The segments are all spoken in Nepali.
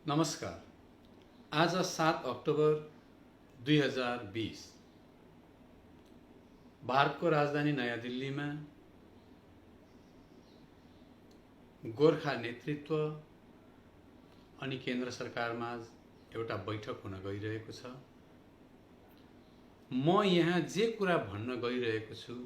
नमस्कार। आज 7 अक्टोबर 2020 भारतको राजधानी नयाँ दिल्लीमा गोर्खा नेतृत्व अनि केन्द्र सरकारमाझ एउटा बैठक हुन गइरहेको छ। म यहाँ जे कुरा भन्न गइरहेको छु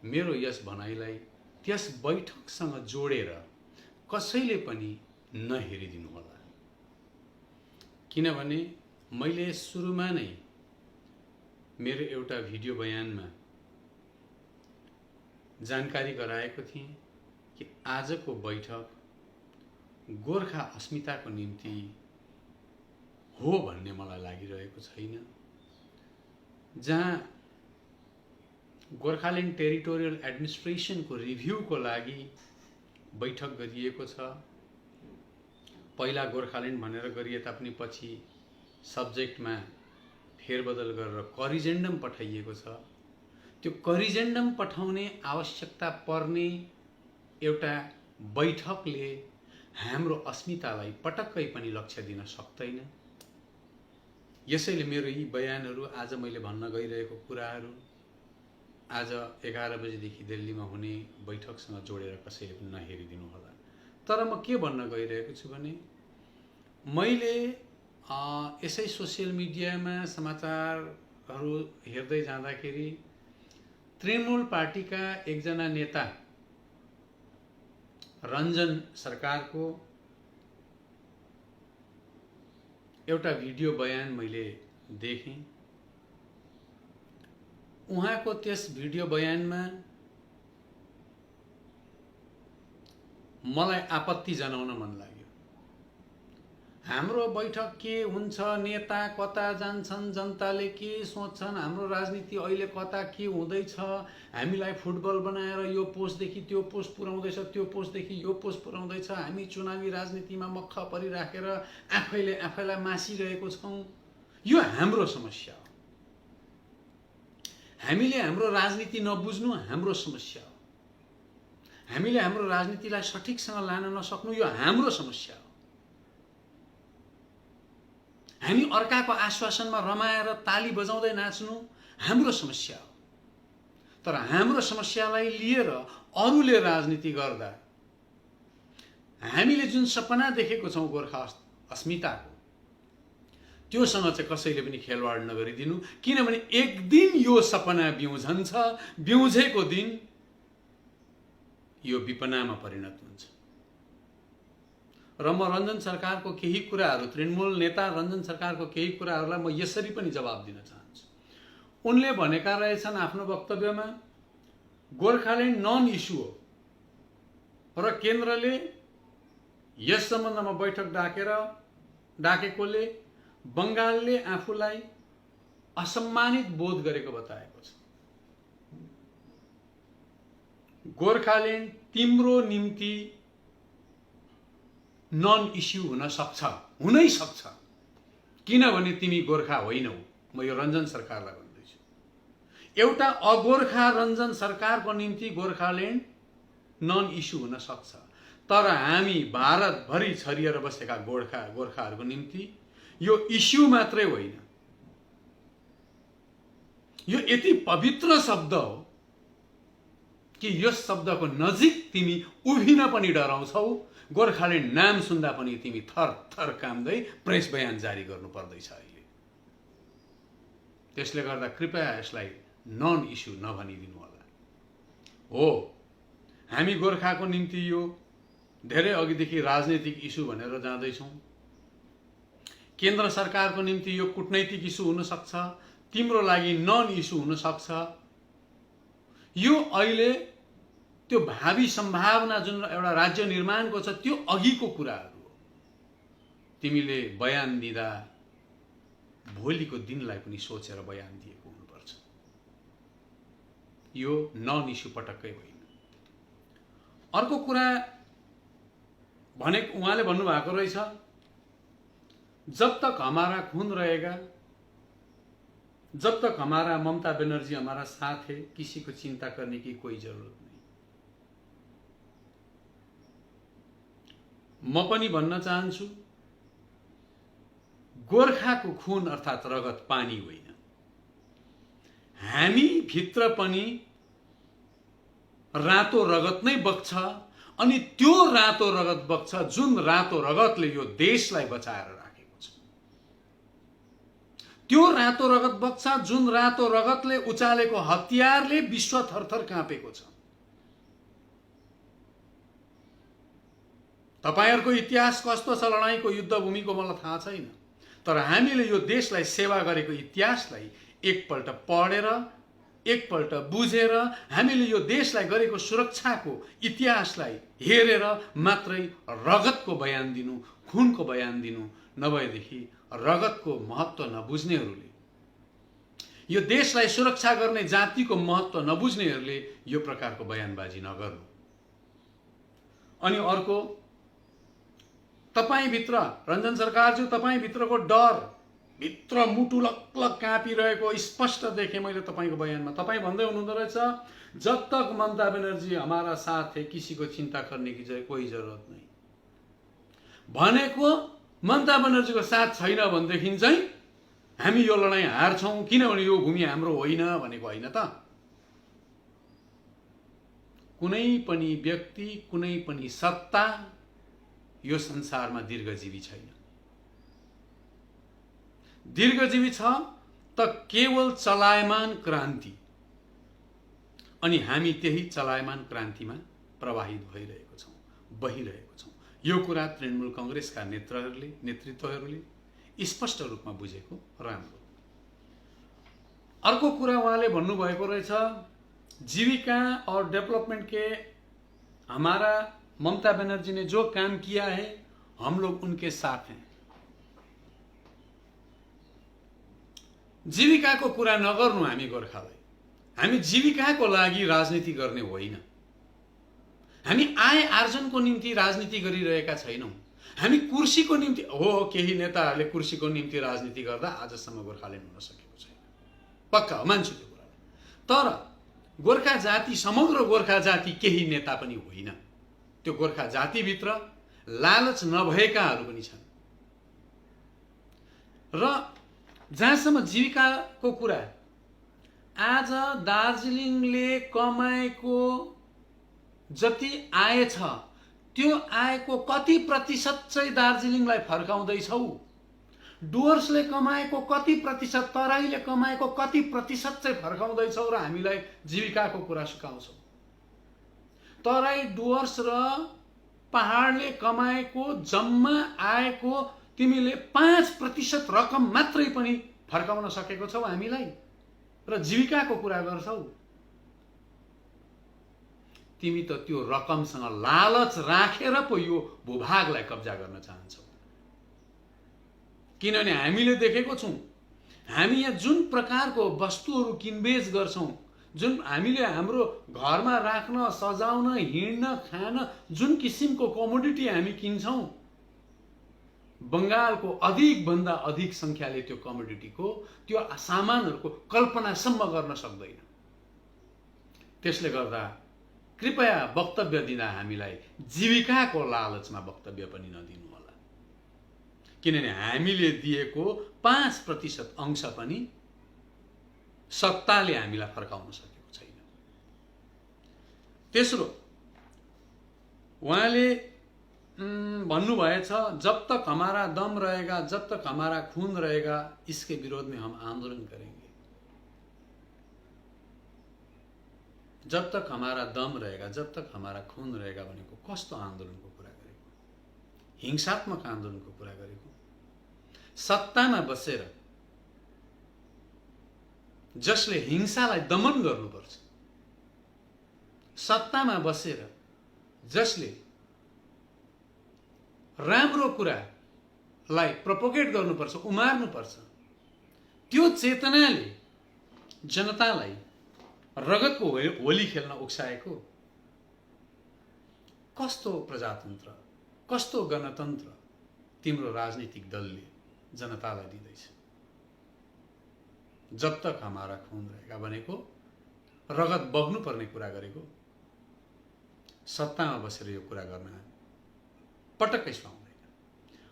मेरो यस भनाइलाई त्यस बैठकसँग जोडेर कसैले पनि नहेरिदिनु होला, किनभने मैले सुरुमा नै मेरो एउटा भिडियो बयानमा जानकारी गराएको थिएँ कि आजको बैठक गोर्खा अस्मिताको निम्ति हो भन्ने मलाई लागिरहेको छैन। जहाँ गोर्खाल्यान्ड टेरिटोरियल एडमिनिस्ट्रेसनको रिभ्यूको लागि बैठक गरिएको छ। पहिला गोर्खाल्यान्ड भनेर गरिए तापनि पछि सब्जेक्टमा फेरबदल गरेर करिजेन्डम पठाइएको छ। त्यो करिजेन्डम पठाउने आवश्यकता पर्ने एउटा बैठकले हाम्रो अस्मितालाई पटक्कै पनि लक्ष्य दिन सक्दैन। यसैले मेरो यी बयानहरू, आज मैले भन्न गइरहेको कुराहरू आज 11 बजेदेखि दिल्लीमा हुने बैठकसँग जोडेर कसैले पनि नहेरिदिनु होला। तर म के भन्न गइरहेको छु भने मैले यसै सोसियल मिडियामा समाचारहरू हेर्दै जाँदाखेरि तृणमूल पार्टीका एकजना नेता रञ्जन सरकारको एउटा भिडियो बयान मैले देखेँ। उहाँको त्यस भिडियो बयानमा मलाई आपत्ति जनाउन मन लाग्यो। हाम्रो बैठक के हुन्छ, नेता कता जान्छन्, जनताले के सोच्छन्, हाम्रो राजनीति अहिले कता के हुँदैछ, हामीलाई फुटबल बनाएर यो पोस्टदेखि त्यो पोस्ट पुर्याउँदैछ, त्यो पोस्टदेखि यो पोस्ट पुर्याउँदैछ, हामी चुनावी राजनीतिमा मक्ख परिराखेर आफैले आफैलाई मासिरहेको छौँ। यो हाम्रो समस्या हो। हामीले हाम्रो राजनीति नबुझ्नु हाम्रो समस्या हो। हामीले हाम्रो राजनीतिलाई सठिकसँग लान नसक्नु यो हाम्रो समस्या हो। हामी अर्काको आश्वासनमा रमाएर ताली बजाउँदै नाच्नु हाम्रो समस्या हो। तर हाम्रो समस्यालाई लिएर अरूले राजनीति गर्दा हामीले जुन सपना देखेको छौँ गोर्खा अस्मिताको, त्योसँग चाहिँ कसैले पनि खेलवाड नगरिदिनु। किनभने एक दिन यो सपना बिउझन्छ, बिउझेको दिन यो विपनामा परिणत हुन्छ। र म रञ्जन सरकारको केही कुराहरू, तृणमूल नेता रञ्जन सरकारको केही कुराहरूलाई म यसरी पनि जवाब दिन चाहन्छु। उनले भनेका रहेछन् आफ्नो वक्तव्यमा, गोर्खाल्यान्ड नन इस्यु हो र केन्द्रले यस सम्बन्धमा बैठक डाकेकोले बङ्गालले आफूलाई असम्मानित बोध गरेको बताएको छ। गोर्खाल्यान्ड तिम्रो निम्ति नन इस्यु हुन सक्छ, हुनै सक्छ, किनभने तिमी गोर्खा होइनौ। म यो रञ्जन सरकारलाई भन्दैछु। एउटा अगोर्खा रञ्जन सरकारको निम्ति गोर्खाल्यान्ड नन इस्यु हुन सक्छ, तर हामी भारतभरि छरिएर बसेका गोर्खाहरूको निम्ति यो इस्यु मात्रै होइन। यो यति पवित्र शब्द हो कि यस शब्दको नजिक तिमी उभिन पनि डराउँछौ। गोर्खाल्यान्ड नाम सुन्दा पनि तिमी थर थर काम्दै प्रेस बयान जारी गर्नु पर्दैछ अहिले। त्यसले गर्दा कृपया यसलाई नन इस्यु नभनिदिनु होला। हो, हामी गोर्खाको निम्ति यो धेरै अघिदेखि राजनैतिक इस्यु भनेर जाँदैछौँ। केन्द्र सरकारको निम्ति यो कूटनैतिक इस्यु हुन सक्छ, तिम्रो लागि नन इस्यु हुन सक्छ। यो अहिले त्यो भावी सम्भावना जुन एउटा राज्य निर्माणको छ त्यो अघिको कुराहरू हो। तिमीले बयान दिँदा भोलिको दिनलाई पनि सोचेर बयान दिएको हुनुपर्छ। यो नन इस्यु पटक्कै होइन। अर्को कुरा उहाँले भन्नुभएको रहेछ, जब तक हमारा खून रहेगा, जब तक हमारा ममता बनर्जी हमारा साथ है, किसी को चिंता करने की कोई जरूरत नहीं। म पनि भन्न चाहन्छु, गोर्खाको खून अर्थात् रगत पानी होइन। हामी भित्र पनि रातो रगत नै बग्छ, अनि त्यो रातो रगत बग्छ जुन रातो रगतले यो देशलाई बचाएर राखेको छ। त्यो रातो रगत बग्छ जुन रातो रगतले उचालेको हतियारले विश्व थरथर काँपेको छ। तपाईहरुको इतिहास कस्तो छ लडाईँको, युद्धभूमिको मलाई थाहा छैन, तर हामीले यो देशलाई सेवा गरेको इतिहासलाई एकपल्ट पढेर, एकपल्ट बुझेर, हामीले यो देशलाई गरेको सुरक्षाको इतिहासलाई हेरेर मात्रै रगतको बयान दिनु, खुनको बयान दिनु, नभएदेखि रगतको महत्त्व नबुझ्नेहरूले, यो देशलाई सुरक्षा गर्ने जातिको महत्त्व नबुझ्नेहरूले यो प्रकारको बयानबाजी नगर्नु। अनि अर्को, तपाई भित्र रञ्जन सरकारज्यू, तपाई भित्रको डर, भित्र मुटु लकलक काँपिरहेको स्पष्ट देखेँ मैले तपाईको बयानमा। तपाई भन्दै हुनुहुँदो रहेछ, जब तक ममता बनर्जी हमारा साथ है किसी को चिंता करने की कोई जरूरत नहीं। भनेको ममता बनर्जीको साथ छैन भनेदेखि चाहिँ हामी यो लडाईँ हार्छौं, किनभने यो भूमि हाम्रो होइन भनेको होइन त। कुनै पनि व्यक्ति, कुनै पनि सत्ता यो संसारमा दीर्घजीवी छैन। दीर्घजीवी छ त केवल चलायमान क्रान्ति, अनि हामी त्यही चलायमान क्रान्तिमा प्रवाहित भइरहेको छौं, बहिरहेको छौं। यो कुरा तृणमूल कांग्रेसका नेतृत्वहरूले स्पष्ट रूपमा बुझेको राम्रो। अर्को कुरा उहाँले भन्नुभएको रहेछ, जीविका और डेवलपमेंट के हमारा ममता बनर्जी ने जो काम किया है हम लोग उनके साथ हैं। जीविकाको कुरा नगर्नु हामी गोर्खालाई। हामी जीविकाको लागि राजनीति गर्ने होइन। हामी आय आर्जनको निम्ति राजनीति गरिरहेका छैनौं। हामी कुर्सीको निम्ति हो, केही नेताहरूले कुर्सीको निम्ति राजनीति गर्दा आजसम्म गोर्खाल्यान्ड हुन सकेको छैन, पक्का हो, मान्छु त्यो कुरा। तर गोर्खा जाति, समग्र गोर्खा जाति केही नेता पनि होइन। त्यो गोर्खा जातिभित्र लालच नभएकाहरू पनि छन्। र जहाँसम्म जीविकाको कुरा, आज दार्जिलिङले कमाएको जति आय छ त्यो आयको कति प्रतिशत चाहिँ दार्जिलिङलाई फर्काउँदैछौ? डुवर्सले कमाएको कति प्रतिशत, तराईले कमाएको कति प्रतिशत चाहिँ फर्काउँदैछौ र हामीलाई जीविकाको कुरा सिकाउँछौ? तराई, डुवर्स र पहाडले कमाएको जम्मा आयको तिमीले 5% रकम मात्रै पनि फर्काउन सकेको छौ हामीलाई, र जीविकाको कुरा गर्छौ? तिमी त त्यो रकमसँग लालच राखेर पो यो भूभागलाई कब्जा गर्न चाहन्छौ। किनभने हामीले देखेको छौं, हामी यहाँ जुन प्रकारको वस्तुहरू किनबेच गर्छौं, जुन हामीले हाम्रो घरमा राख्न, सजाउन, हिँड्न, खान जुन किसिमको कमोडिटी हामी किन्छौं, बंगालको अधिक भन्दा अधिक संख्याले त्यो कमोडिटीको, त्यो सामानहरूको कल्पनासम्म गर्न सक्दैन। त्यसले गर्दा कृपया वक्तव्य दिँदा हामीलाई जीविकाको लालचमा वक्तव्य पनि नदिनु होला, किनभने हामीले दिएको 5% अंश पनि सत्ताले हामीलाई फर्काउन सकेको छैन। तेस्रो, उहाँले भन्नुभएछ, जब तक हमारा दम रहेगा, जब तक हमारा खून रहेगा, इसके विरोध में हम आंदोलन करेंगे। जब तक हमारा दम रहेगा, जब तक हमारा खून रहेगा भनेको कस्तो आन्दोलनको कुरा गरेको? हिंसात्मक आन्दोलनको कुरा गरेको। सत्तामा बसेर जसले हिंसालाई दमन गर्नुपर्छ, सत्तामा बसेर जसले राम्रो कुरालाई प्रोपोगेट गर्नुपर्छ, उमार्नुपर्छ, त्यो चेतनाले जनतालाई रगतको होली खेल्न उक्साएको कस्तो प्रजातन्त्र, कस्तो गणतन्त्र तिम्रो राजनीतिक दलले जनतालाई दिँदैछ? जब तक हमारा खून रहेगा भनेको रगत बग्नु पर्ने कुरा गरेको, सत्तामा बसेर यो कुरा गर्न पटक्कै सुहाउँदैन।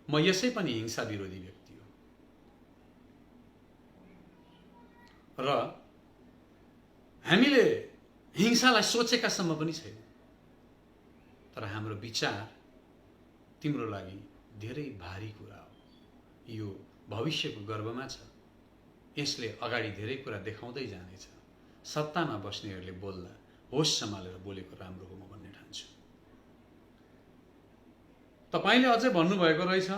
म यसै पनि हिंसा विरोधी व्यक्ति हो र हामीले हिंसालाई सोचेकासम्म पनि छैन, तर हाम्रो विचार तिम्रो लागि धेरै भारी कुरा हो। यो भविष्यको गर्भमा छ, यसले अगाडि धेरै कुरा देखाउँदै जानेछ। सत्तामा बस्नेहरूले बोल्दा होस सम्हालेर बोलेको राम्रो हो म भन्ने ठान्छु। तपाईले अझै भन्नुभएको रहेछ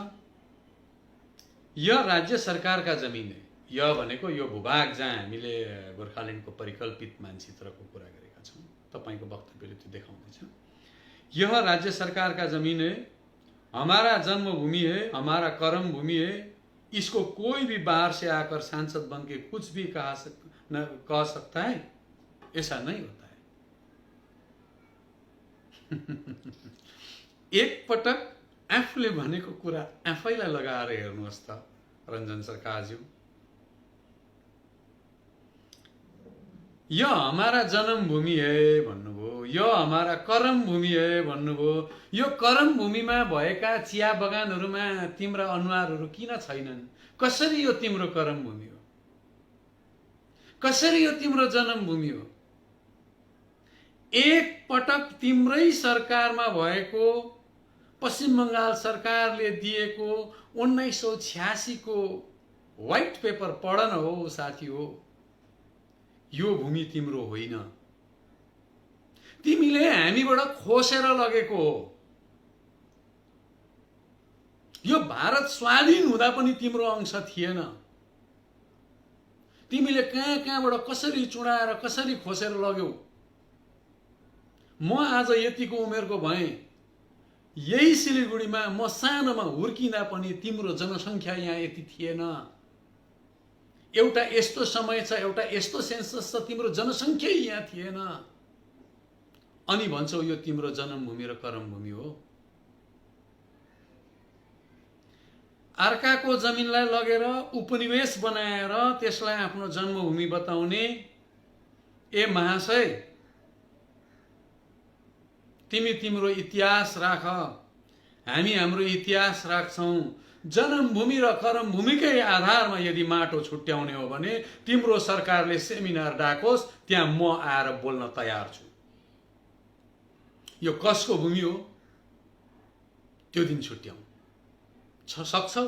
यो राज्य सरकारका जमिन है। यो भनेको यो भूभाग जहाँ हामीले गोर्खाल्यान्डको परिकल्पित मानचित्रको कुरा गरेका छौँ, तपाईको वक्तव्यले त्यो देखाउँदैछ। यह राज्य सरकार का जमीन है, हमारा जन्मभूमि है, हमारा कर्म भूमि है, इसको कोई भी बाहर से आकर सांसद बन के कुछ भी कह सकता है, ऐसा नहीं होता है। एक पटक आफूले भनेको कुरा आफैलाई लगाएर हेर्नुहोस् त रञ्जन सरकारज्यू। यो हमारा जन्मभूमि है भन्नुभयो, यो हमारा कर्म भूमि है भन्नुभयो। यो कर्म भूमिमा भएका चिया बगानहरूमा तिम्रा अनुहारहरू किन छैनन्? कसरी यो तिम्रो कर्म भूमि हो? कसरी यो तिम्रो जन्मभूमि हो? एक पटक तिम्रै सरकारमा भएको पश्चिम बंगाल सरकारले दिएको 1986 को व्हाइट पेपर पढन हो साथी हो। यो भूमि तिम्रो होइन, तिमीले हामीबाट खोसेर लगेको हो। यो भारत स्वाधीन हुँदा पनि तिम्रो अंश थिएन। तिमीले कहाँबाट कसरी चुडाएर कसरी खोसेर लग्यौ। म आज यतिको उमेरको भएँ, यही सिलिगुडीमा म सानोमा हुर्किँदा पनि तिम्रो जनसङ्ख्या यहाँ यति थिएन। एउटा यस्तो समय छ, एउटा यस्तो सेन्सस छ, तिम्रो जनसङ्ख्या यहाँ थिएन। अनि भन्छौ यो तिम्रो जन्मभूमि र कर्मभूमि हो। अर्काको जमिनलाई लगेर उपनिवेश बनाएर त्यसलाई आफ्नो जन्मभूमि बताउने, ए महाशय तिमी तिम्रो इतिहास राख, हामी हाम्रो इतिहास राख्छौं। जन्मभूमि र कर्मभूमिकै आधारमा यदि माटो छुट्याउने हो भने तिम्रो सरकारले सेमिनार डाकोस्, त्यहाँ म आएर बोल्न तयार छु। यो कसको भूमि हो त्यो दिन छुट्याउँ। सक्छौ?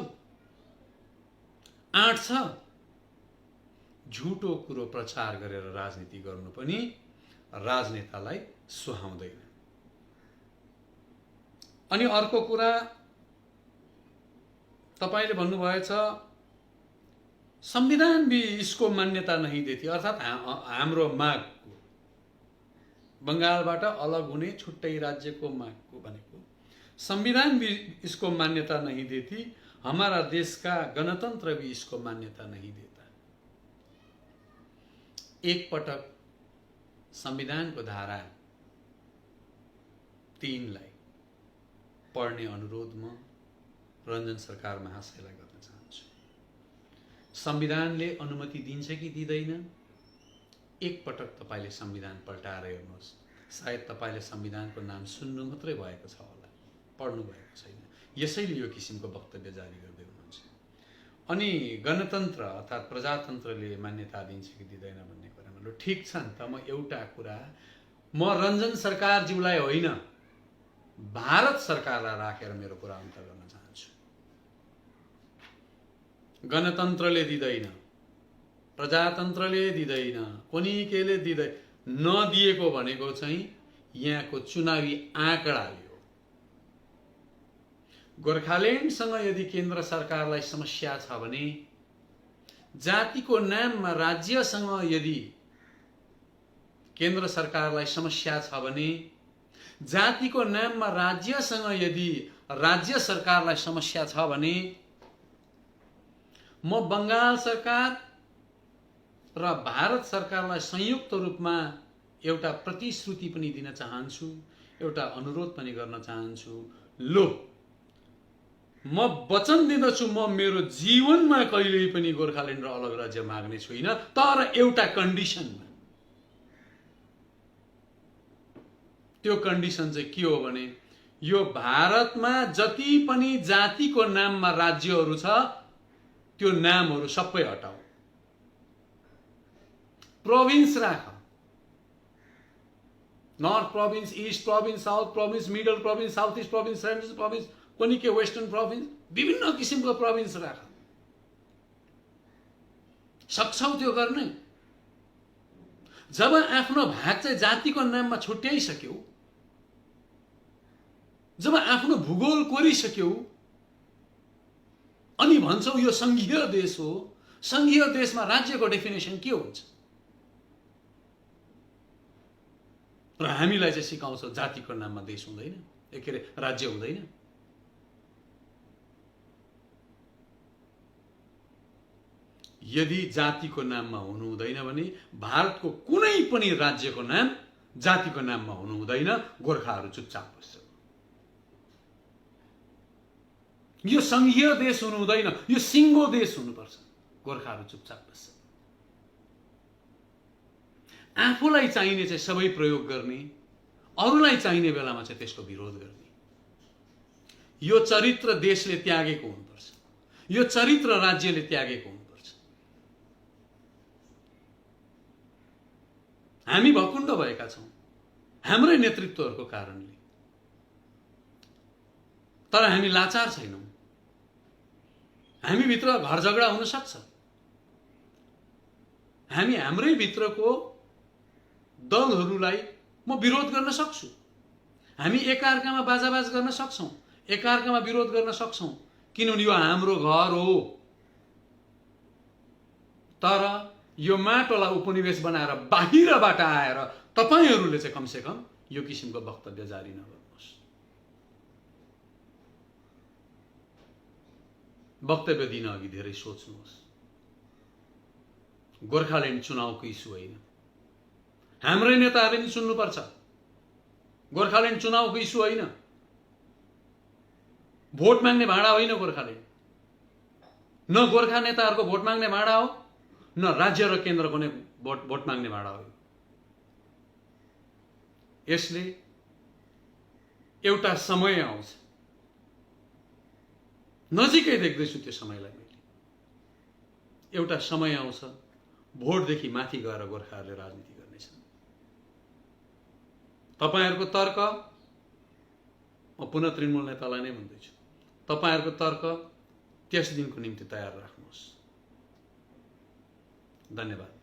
आँट छ? झुटो कुरो प्रचार गरेर राजनीति गर्नु पनि राजनेतालाई सुहाउँदैन। अनि अर्को कुरा तपाईले भन्नुभएछ संविधान भी इसको मान्यता नहीं देती, अर्थात हाम्रो मागको बंगालबाट अलग हुने छुट्टै राज्यको मागको भनेको संविधान भी इसको मान्यता नहीं देती, हमारा देश का गणतंत्र भी इसको मान्यता नहीं देता। एक पटक संविधान को धारा 3 लाई पढ्ने अनुरोध म रञ्जन सरकार महाशयलाई गर्न चाहन्छु। संविधानले अनुमति दिन्छ कि दिँदैन? एक पटक तपाईले संविधान पल्टाएर हेर्नुहोस्। सायद तपाईले संविधानको नाम सुन्नु मात्रै भएको छ होला, पढ्नु भएको छैन। यसैले यो किसिमको वक्तव्य जारी गर्दै हुनुहुन्छ। अनि गणतन्त्र अर्थात प्रजातन्त्रले मान्यता दिन्छ कि दिँदैन भन्ने कुरामा ल ठीक छ नि त। म एउटा कुरा म रञ्जन सरकारज्यूलाई होइन, भारत सरकारलाई राखेर मेरो कुरा अन्त गर्न चाहन्छु। गणतन्त्रले दिँदैन, प्रजातन्त्रले दिँदैन, कुनै केले दिँदैन। नदिएको भनेको चाहिँ यहाँको चुनावी आँकडाले हो। गोर्खाल्यान्डसँग यदि केन्द्र सरकारलाई समस्या छ भने, जातिको नाममा राज्यसँग यदि केन्द्र सरकारलाई समस्या छ भने, जातिको नाममा राज्यसँग यदि राज्य सरकारलाई समस्या छ भने, म बंगाल सरकार र भारत सरकारलाई संयुक्त रूपमा एउटा प्रतिश्रुति पनि दिन चाहन्छु, एउटा अनुरोध पनि गर्न चाहन्छु। लो म वचन दिँदछु, म मेरो जीवनमा कहिल्यै पनि गोर्खाल्यान्ड र अलग राज्य माग्ने छुइन, तर एउटा कन्डिसनमा। त्यो कन्डिसन चाहिँ के हो भने यो भारतमा जति पनि जातिको नाममा राज्यहरू छ त्यो नामहरू सबै हटाऊ। प्रोभिन्स राख, north province, east province, south province, middle province, south east province, central province, पनि के वेस्टर्न प्रोभिन्स, विभिन्न किसिमको प्रोभिन्स राख। सक्छौ त्यो गर्ने? जब आफ्नो भाग चाहिँ जातिको नाममा छुट्याइसक्यौ, जब आफ्नो भूगोल कोरिसक्यौ, अनि भन्छौ यो संघीय देश हो, संघीय देशमा राज्यको डेफिनेसन के हुन्छ? र हामीलाई चाहिँ सिकाउँछ जातिको नाममा देश हुँदैन, के अरे राज्य हुँदैन। यदि जातिको नाममा हुनु हुँदैन भने भारतको कुनै पनि राज्यको नाम जातिको नाममा हुनु हुँदैन। गोर्खाहरू चुपचाप बस्छ। यो संघीय देश हुनु हुँदैन, यो सिङ्गो देश हुनुपर्छ। गोर्खाहरू चुपचाप बस्छ। आफूलाई चाहिने चाहिँ सबै प्रयोग गर्ने, अरूलाई चाहिने बेलामा चाहिँ त्यसको विरोध गर्ने। यो चरित्र देशले त्यागेको हुनुपर्छ, यो चरित्र राज्यले त्यागेको हुनुपर्छ। हामी भकुण्ड भएका छौं हाम्रै नेतृत्वहरूको कारणले, तर हामी लाचार छैनौं। हामी भित्र घर झगडा हुन सक्छ, हामी हाम्रै भित्रको दलहरूलाई म विरोध गर्न सक्छु। हामी एकअर्कामा बाजाबाज गर्न सक्छौं, एकअर्कामा विरोध गर्न सक्छौं, किनभने यो हाम्रो घर हो। तर यो माटोलाई उपनिवेश बनाएर बाहिरबाट आएर तपाईहरुले चाहिँ कमसेकम यो किसिमको वक्तव्य जारी नगर्नुहोस्। वक्तव्य दिन अघि धेरै सोच्नुहोस्। गोर्खाल्यान्ड चुनावको इस्यु होइन, हाम्रै नेताहरूले नि सुन्नुपर्छ। गोर्खाल्यान्ड चुनावको इस्यु होइन, भोट माग्ने भाडा होइन गोर्खाल्यान्ड। न गोर्खा नेताहरूको भोट माग्ने भाडा हो, न राज्य र केन्द्रको नै भोट माग्ने भाडा हो। यसले एउटा समय आउँछ, नजिकै देख्दैछु त्यो समयलाई मैले। एउटा समय आउँछ, भोटदेखि माथि गएर गोर्खाहरूले राजनीति गर्नेछन्। तपाईहरुको तर्क, म पुनः तृणमूल नेतालाई नै भन्दैछु, तपाईहरुको तर्क त्यस दिनको निम्ति तयार राख्नुहोस्। धन्यवाद।